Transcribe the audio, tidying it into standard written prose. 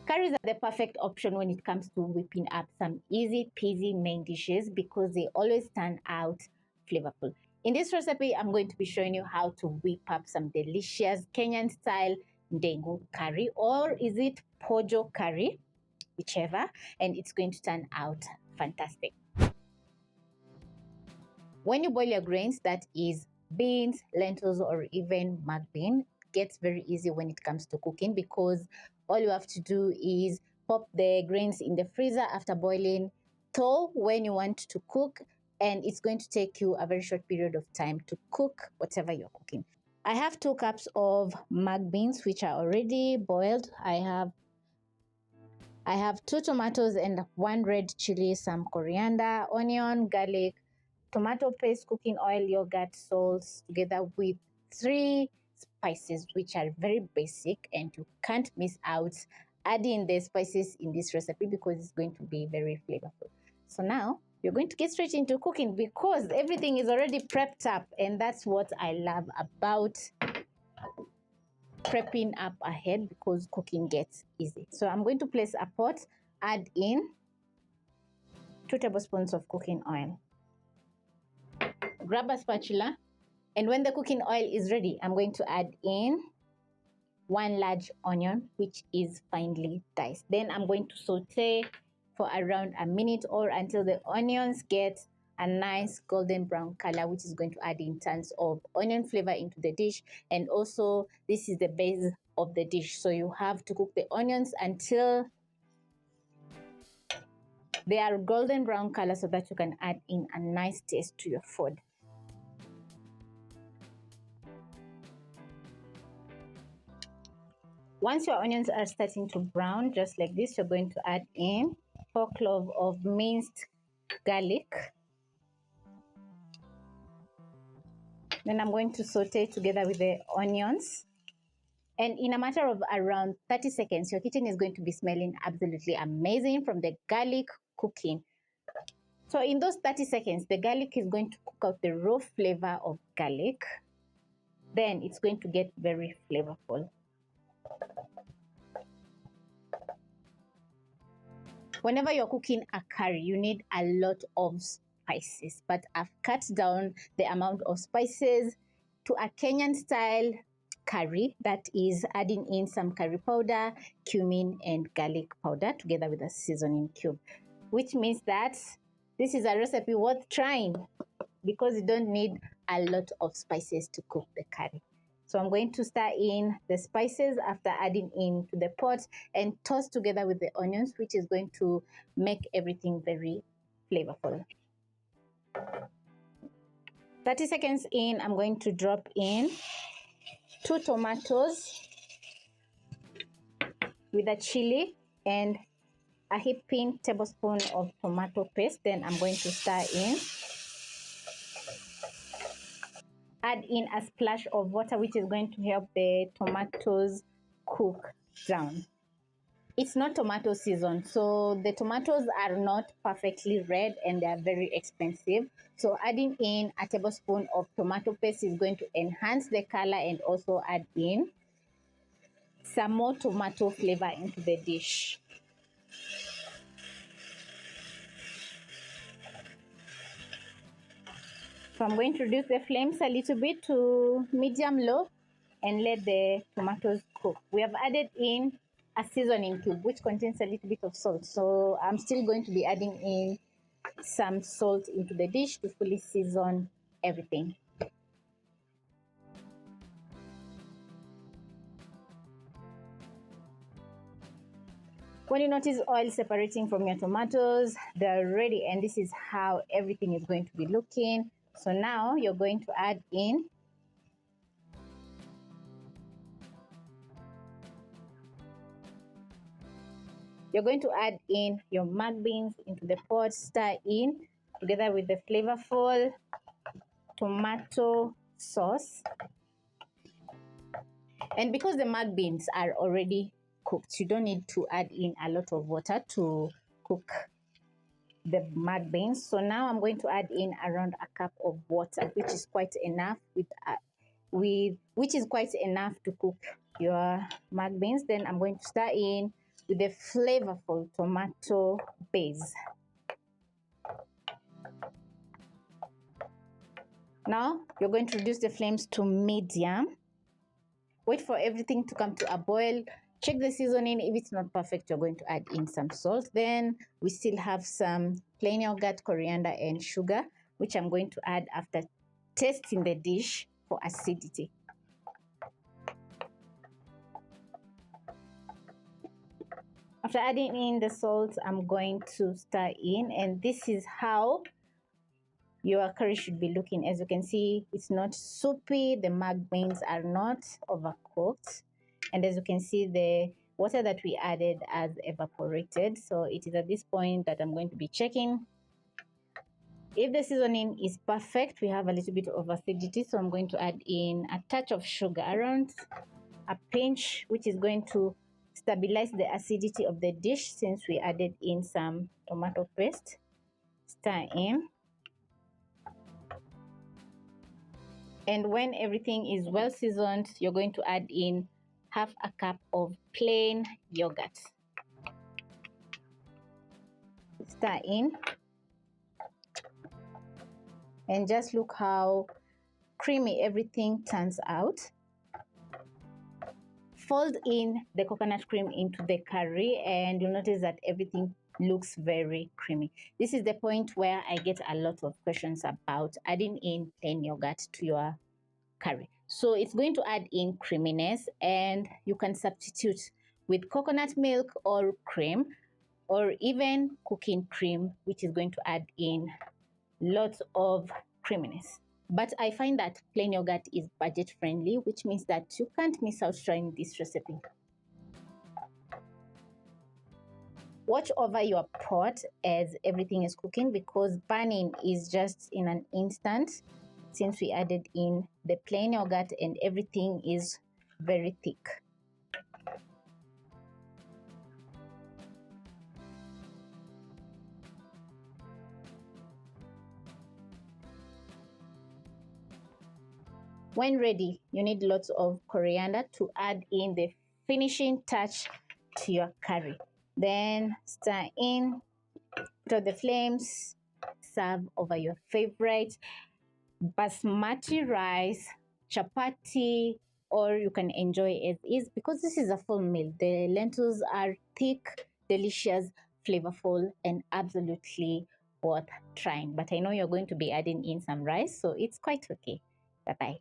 Curries are the perfect option when it comes to whipping up some easy peasy main dishes because they always turn out flavorful. In this recipe, I'm going to be showing you how to whip up some delicious Kenyan style Ndengu curry, or is it pojo curry, whichever, and it's going to turn out fantastic. When you boil your grains, that is beans, lentils, or even mung bean, gets very easy when it comes to cooking because all you have to do is pop the grains in the freezer after boiling, thaw when you want to cook, and it's going to take you a very short period of time to cook whatever you're cooking. I have 2 cups of mung beans which are already boiled. I have 2 tomatoes and 1 red chili, some coriander, onion, garlic, tomato paste, cooking oil, yogurt, salt, together with 3 spices which are very basic, and you can't miss out adding the spices in this recipe because it's going to be very flavorful. So now you're going to get straight into cooking because everything is already prepped up, and that's what I love about prepping up ahead, because cooking gets easy. So I'm going to place a pot, add in 2 tablespoons of cooking oil. Grab a spatula, and when the cooking oil is ready, I'm going to add in 1 large onion which is finely diced. Then I'm going to saute for around a minute or until the onions get a nice golden brown color, which is going to add in tons of onion flavor into the dish. And also this is the base of the dish, so you have to cook the onions until they are golden brown color so that you can add in a nice taste to your food. Once your onions are starting to brown just like this, you're going to add in 4 cloves of minced garlic. Then I'm going to saute together with the onions. And in a matter of around 30 seconds, your kitchen is going to be smelling absolutely amazing from the garlic cooking. So in those 30 seconds, the garlic is going to cook out the raw flavor of garlic. Then it's going to get very flavorful. Whenever you're cooking a curry, you need a lot of spices, but I've cut down the amount of spices to a Kenyan style curry, that is adding in some curry powder, cumin, and garlic powder together with a seasoning cube, which means that this is a recipe worth trying because you don't need a lot of spices to cook the curry. So I'm going to stir in the spices after adding into the pot and toss together with the onions, which is going to make everything very flavorful. 30 seconds in, I'm going to drop in 2 tomatoes with a chili and a heaping tablespoon of tomato paste. Then I'm going to stir in. Add in a splash of water, which is going to help the tomatoes cook down. It's not tomato season, so the tomatoes are not perfectly red and they are very expensive. So adding in a tablespoon of tomato paste is going to enhance the color and also add in some more tomato flavor into the dish. So I'm going to reduce the flames a little bit to medium-low and let the tomatoes cook. We have added in a seasoning cube which contains a little bit of salt. So I'm still going to be adding in some salt into the dish to fully season everything. When you notice oil separating from your tomatoes, they're ready, and this is how everything is going to be looking. So now you're going to add in your mung beans into the pot, stir in together with the flavorful tomato sauce. And because the mung beans are already cooked, you don't need to add in a lot of water to cook the mung beans. So now I'm going to add in around a cup of water, which is quite enough to cook your mung beans. Then I'm going to stir in with a flavorful tomato base. Now you're going to reduce the flames to medium. Wait for everything to come to a boil. Check the seasoning. If it's not perfect, you're going to add in some salt. Then we still have some plain yogurt, coriander, and sugar, which I'm going to add after tasting the dish for acidity. After adding in the salt, I'm going to stir in, and this is how your curry should be looking. As you can see, it's not soupy, the mung beans are not overcooked, and as you can see, the water that we added has evaporated. So it is at this point that I'm going to be checking if the seasoning is perfect. We have a little bit of acidity, so I'm going to add in a touch of sugar, around a pinch, which is going to stabilize the acidity of the dish since we added in some tomato paste. Stir in. And when everything is well seasoned, you're going to add in half a cup of plain yogurt. Stir in. And just look how creamy everything turns out. Fold in the coconut cream into the curry, and you'll notice that everything looks very creamy. This is the point where I get a lot of questions about adding in plain yogurt to your curry. So it's going to add in creaminess, and you can substitute with coconut milk or cream, or even cooking cream, which is going to add in lots of creaminess. But I find that plain yogurt is budget friendly, which means that you can't miss out trying this recipe. Watch over your pot as everything is cooking, because burning is just in an instant since we added in the plain yogurt and everything is very thick. When ready, you need lots of coriander to add in the finishing touch to your curry. Then stir in, put out the flames, serve over your favorite basmati rice, chapati, or you can enjoy as is, because this is a full meal. The lentils are thick, delicious, flavorful, and absolutely worth trying. But I know you're going to be adding in some rice, so it's quite okay. Bye-bye.